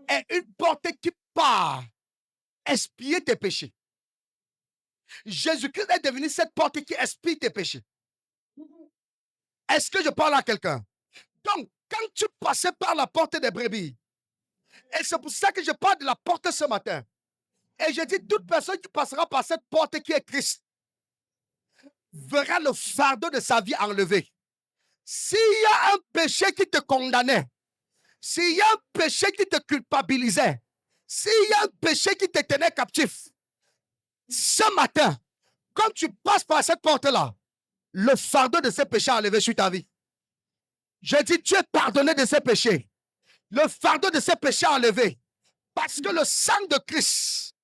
est une porte qui part expier tes péchés. Jésus-Christ est devenu cette porte qui expie tes péchés. Est-ce que je parle à quelqu'un? Donc, quand tu passais par la porte des brebis, et c'est pour ça que je parle de la porte ce matin, et je dis, toute personne qui passera par cette porte qui est Christ verra le fardeau de sa vie enlevé. S'il y a un péché qui te condamnait, s'il y a un péché qui te culpabilisait, s'il y a un péché qui te tenait captif, ce matin, quand tu passes par cette porte-là, le fardeau de ces péchés enlevé sur ta vie. Je dis, tu es pardonné de ces péchés. Le fardeau de ces péchés enlevé. Parce que le sang de Christ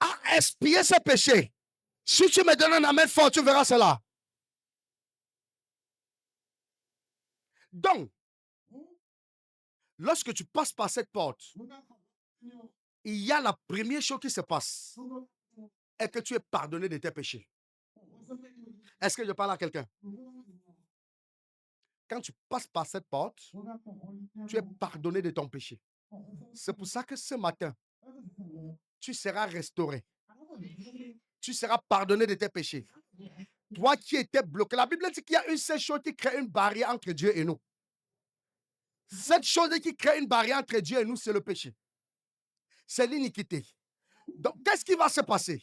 a expié ces péchés. Si tu me donnes un amen fort, tu verras cela. Donc, lorsque tu passes par cette porte, il y a la première chose qui se passe, est que tu es pardonné de tes péchés. Est-ce que je parle à quelqu'un? Quand tu passes par cette porte, tu es pardonné de ton péché. C'est pour ça que ce matin, tu seras restauré. Tu seras pardonné de tes péchés. Toi qui étais bloqué. La Bible dit qu'il y a une seule chose qui crée une barrière entre Dieu et nous. Cette chose qui crée une barrière entre Dieu et nous, c'est le péché. C'est l'iniquité. Donc, qu'est-ce qui va se passer?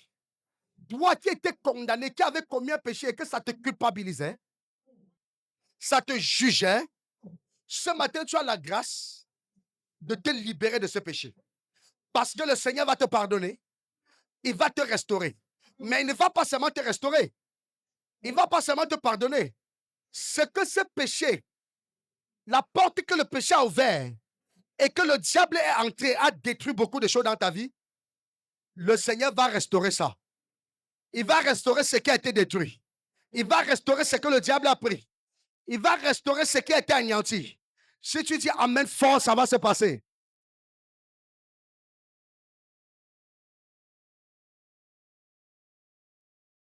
Toi qui étais condamné, qui avait commis un péché et que ça te culpabilisait, ça te jugeait, ce matin, tu as la grâce de te libérer de ce péché. Parce que le Seigneur va te pardonner, il va te restaurer. Mais il ne va pas seulement te restaurer, il ne va pas seulement te pardonner. C'est que ce péché, la porte que le péché a ouverte et que le diable est entré, a détruit beaucoup de choses dans ta vie, le Seigneur va restaurer ça. Il va restaurer ce qui a été détruit. Il va restaurer ce que le diable a pris. Il va restaurer ce qui a été anéanti. Si tu dis Amen fort, ça va se passer.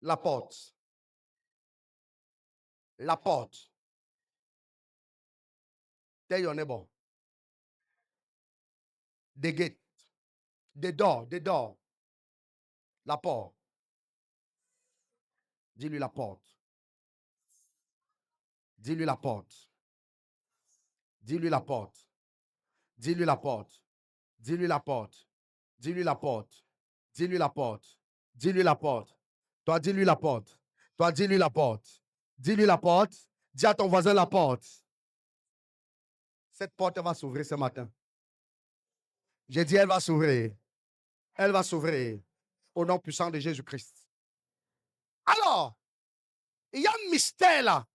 La porte. La porte. Tell your neighbor. The gate. The door. The door. La porte. Dis-lui la porte. Dis-lui la porte. Dis-lui la porte. Dis-lui la porte. Dis-lui la porte. Dis-lui la porte. Dis-lui la porte. Dis-lui la porte. Toi, dis-lui la porte. Toi, dis-lui la porte. Dis-lui la porte. Dis à ton voisin la porte. Cette porte va s'ouvrir ce matin. J'ai dit, elle va s'ouvrir. Elle va s'ouvrir. Au nom puissant de Jésus-Christ. Alors, il y a un mystère là.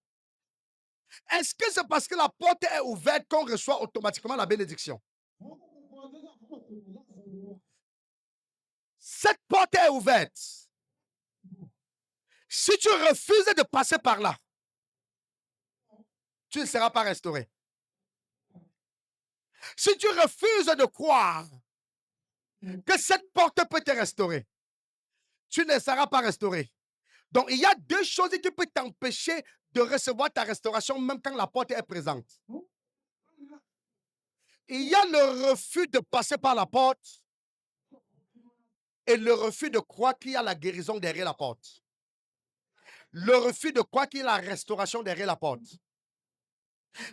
Est-ce que c'est parce que la porte est ouverte qu'on reçoit automatiquement la bénédiction? Cette porte est ouverte. Si tu refuses de passer par là, tu ne seras pas restauré. Si tu refuses de croire que cette porte peut te restaurer, tu ne seras pas restauré. Donc, il y a deux choses qui peuvent t'empêcher de recevoir ta restauration même quand la porte est présente. Il y a le refus de passer par la porte et le refus de croire qu'il y a la guérison derrière la porte. Le refus de croire qu'il y a la restauration derrière la porte.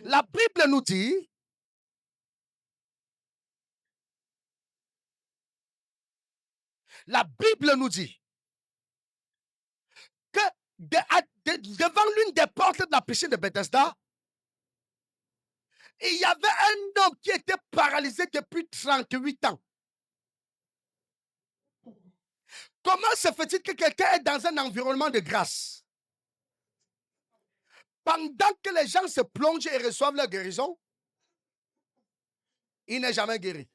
La Bible nous dit que devant l'une des portes de la piscine de Bethesda, il y avait un homme qui était paralysé depuis 38 ans. Comment se fait-il que quelqu'un est dans un environnement de grâce? Pendant que les gens se plongent et reçoivent leur guérison, il n'est jamais guéri.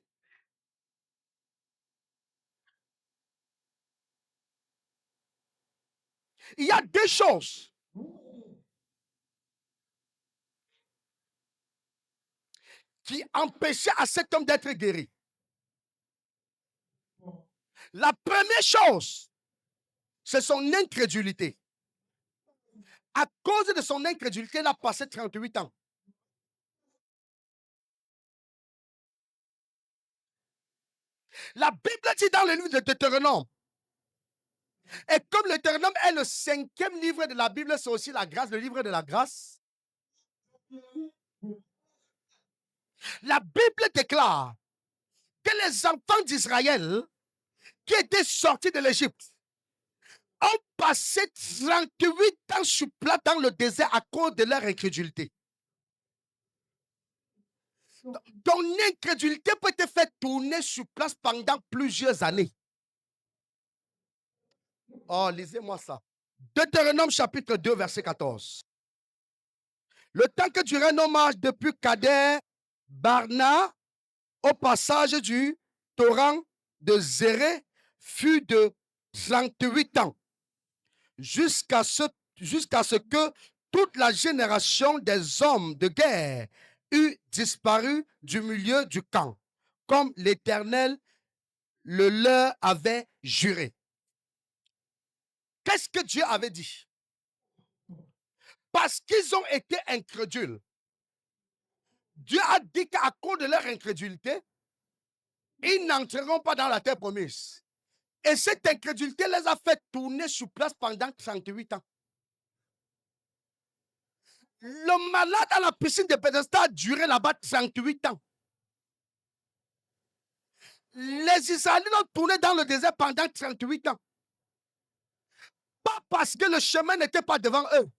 Il y a deux choses qui empêchaient à cet homme d'être guéri. La première chose, c'est son incrédulité. À cause de son incrédulité, il a passé 38 ans. La Bible dit dans le livre de Deutéronome, et comme le Deutéronome est le 5e livre de la Bible, c'est aussi la grâce, le livre de la grâce. La Bible déclare que les enfants d'Israël qui étaient sortis de l'Égypte ont passé 38 ans sur place dans le désert à cause de leur incrédulité. Ton incrédulité peut te faire tourner sur place pendant plusieurs années. Oh, lisez-moi ça. Deutéronome chapitre 2, verset 14. Le temps que durait nos marches depuis Kader, Barna, au passage du torrent de Zéré, fut de 38 ans, jusqu'à ce que toute la génération des hommes de guerre eût disparu du milieu du camp, comme l'Éternel le leur avait juré. Qu'est-ce que Dieu avait dit? Parce qu'ils ont été incrédules. Dieu a dit qu'à cause de leur incrédulité, ils n'entreront pas dans la terre promise. Et cette incrédulité les a fait tourner sur place pendant 38 ans. Le malade à la piscine de Bethesda a duré là-bas 38 ans. Les Israélites ont tourné dans le désert pendant 38 ans. Pas parce que le chemin n'était pas devant eux,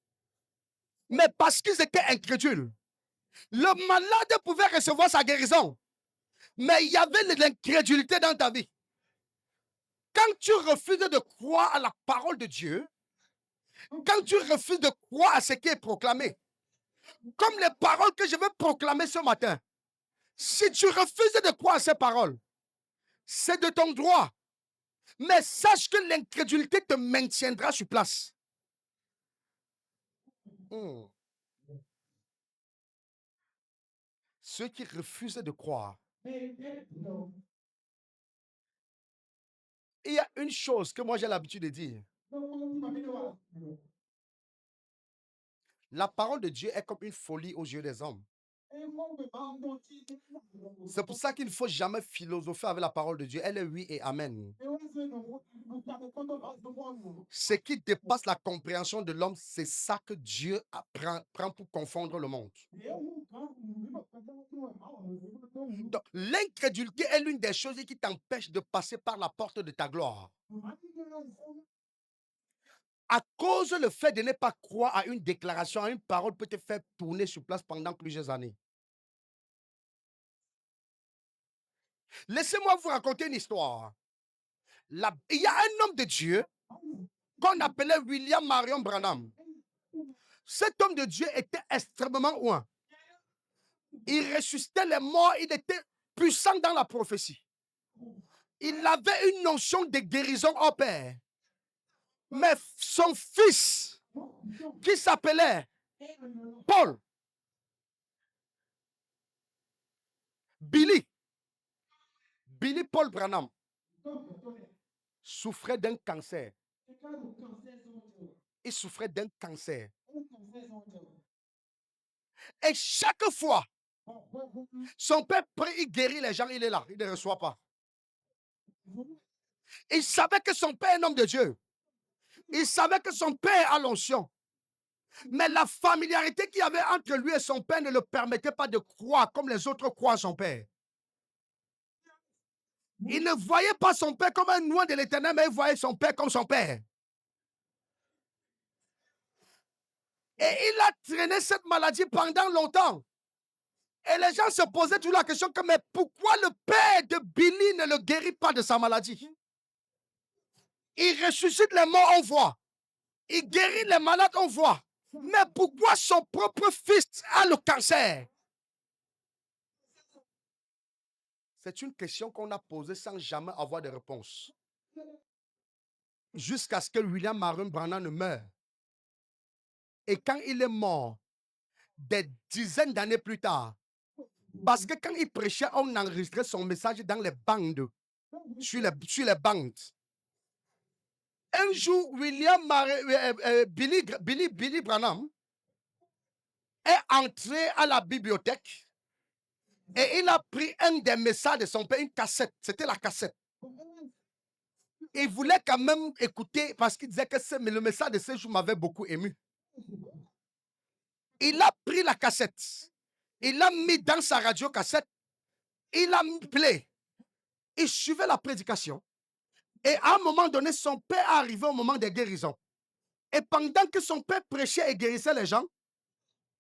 mais parce qu'ils étaient incrédules. Le malade pouvait recevoir sa guérison, mais il y avait de l'incrédulité dans ta vie. Quand tu refuses de croire à la parole de Dieu, quand tu refuses de croire à ce qui est proclamé, comme les paroles que je vais proclamer ce matin, si tu refuses de croire à ces paroles, c'est de ton droit. Mais sache que l'incrédulité te maintiendra sur place. Ceux qui refusent de croire. Il y a une chose que moi j'ai l'habitude de dire. La parole de Dieu est comme une folie aux yeux des hommes. C'est pour ça qu'il ne faut jamais philosopher avec la parole de Dieu. Elle est oui et amen. Ce qui dépasse la compréhension de l'homme, c'est ça que Dieu prend pour confondre le monde. Donc, l'incrédulité est l'une des choses qui t'empêche de passer par la porte de ta gloire. À cause le fait de ne pas croire à une déclaration, à une parole peut te faire tourner sur place pendant plusieurs années. Laissez-moi vous raconter une histoire. Il y a un homme de Dieu qu'on appelait William Marion Branham. Cet homme de Dieu était extrêmement loin. Il ressuscitait les morts, il était puissant dans la prophétie. Il avait une notion de guérison au père. Mais son fils, qui s'appelait Paul, Billy Paul Branham, souffrait d'un cancer. Il souffrait d'un cancer. Et chaque fois, son père prie, il guérit les gens, il est là, il ne reçoit pas. Il savait que son père est un homme de Dieu. Il savait que son père a l'onction. Mais la familiarité qu'il y avait entre lui et son père ne le permettait pas de croire comme les autres croient son père. Il ne voyait pas son père comme un loin de l'éternel, mais il voyait son père comme son père. Et il a traîné cette maladie pendant longtemps. Et les gens se posaient toujours la question que, mais pourquoi le père de Billy ne le guérit pas de sa maladie? Il ressuscite les morts, on voit. Il guérit les malades, on voit. Mais pourquoi son propre fils a le cancer? C'est une question qu'on a posée sans jamais avoir de réponse. Jusqu'à ce que William Marion Branham ne meure. Et quand il est mort, des dizaines d'années plus tard, parce que quand il prêchait, on enregistrait son message dans les bandes, sur les bandes. Un jour, Billy Branham est entré à la bibliothèque et il a pris un des messages de son père, une cassette. C'était la cassette. Il voulait quand même écouter parce qu'il disait que le message de ce jour m'avait beaucoup ému. Il a pris la cassette. Il l'a mis dans sa radio cassette. Il a mis play. Il suivait la prédication. Et à un moment donné, son père est arrivé au moment des guérisons. Et pendant que son père prêchait et guérissait les gens,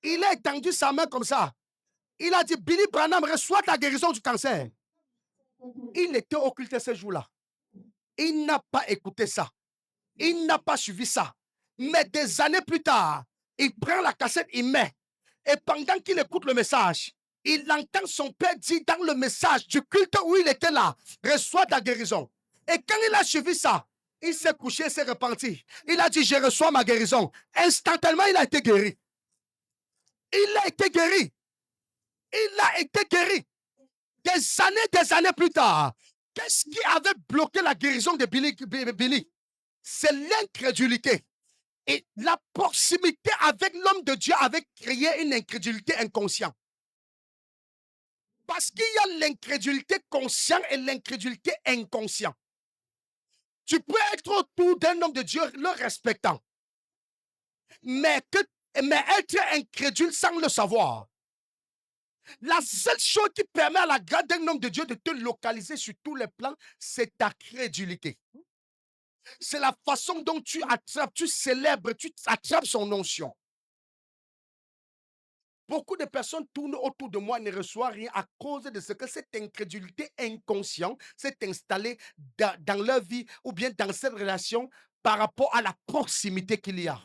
il a étendu sa main comme ça. Il a dit, Billy Branham, reçois ta guérison du cancer. Il était occulté ce jour-là. Il n'a pas écouté ça. Il n'a pas suivi ça. Mais des années plus tard, il prend la cassette, il met. Et pendant qu'il écoute le message, il entend son père dire dans le message du culte où il était là, reçois ta guérison. Et quand il a suivi ça, il s'est couché, il s'est repenti. Il a dit, je reçois ma guérison. Instantanément, il a été guéri. Il a été guéri. Il a été guéri. Des années plus tard, qu'est-ce qui avait bloqué la guérison de Billy? C'est l'incrédulité. Et la proximité avec l'homme de Dieu avait créé une incrédulité inconsciente. Parce qu'il y a l'incrédulité consciente et l'incrédulité inconsciente. Tu peux être autour d'un homme de Dieu le respectant, mais être incrédule sans le savoir. La seule chose qui permet à la grâce d'un homme de Dieu de te localiser sur tous les plans, c'est ta crédulité. C'est la façon dont tu attrapes, tu célèbres, tu attrapes son onction. Beaucoup de personnes tournent autour de moi et ne reçoivent rien à cause de ce que cette incrédulité inconsciente s'est installée dans leur vie ou bien dans cette relation par rapport à la proximité qu'il y a.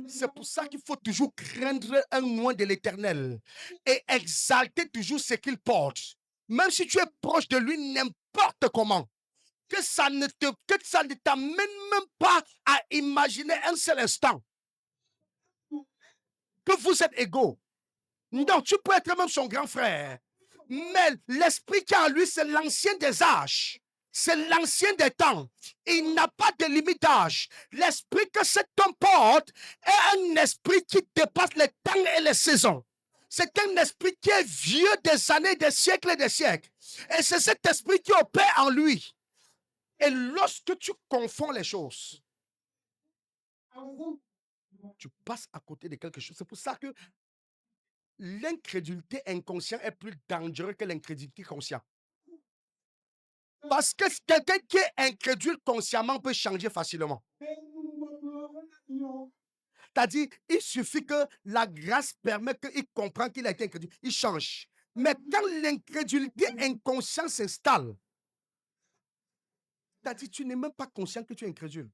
C'est pour ça qu'il faut toujours craindre un loin de l'Éternel et exalter toujours ce qu'il porte. Même si tu es proche de lui n'importe comment, que ça ne t'amène même pas à imaginer un seul instant que vous êtes égaux. Non, tu peux être même son grand frère. Mais l'esprit qui est en lui, c'est l'ancien des âges. C'est l'ancien des temps. Il n'a pas de limite d'âge. L'esprit que cet homme porte est un esprit qui dépasse les temps et les saisons. C'est un esprit qui est vieux des années, des siècles et des siècles. Et c'est cet esprit qui opère en lui. Et lorsque tu confonds les choses, tu passes à côté de quelque chose. C'est pour ça que l'incrédulité inconsciente est plus dangereuse que l'incrédulité consciente. Parce que quelqu'un qui est incrédule consciemment peut changer facilement. C'est-à-dire, il suffit que la grâce permet qu'il comprenne qu'il a été incrédule. Il change. Mais quand l'incrédulité inconsciente s'installe, c'est-à-dire, tu n'es même pas conscient que tu es incrédule.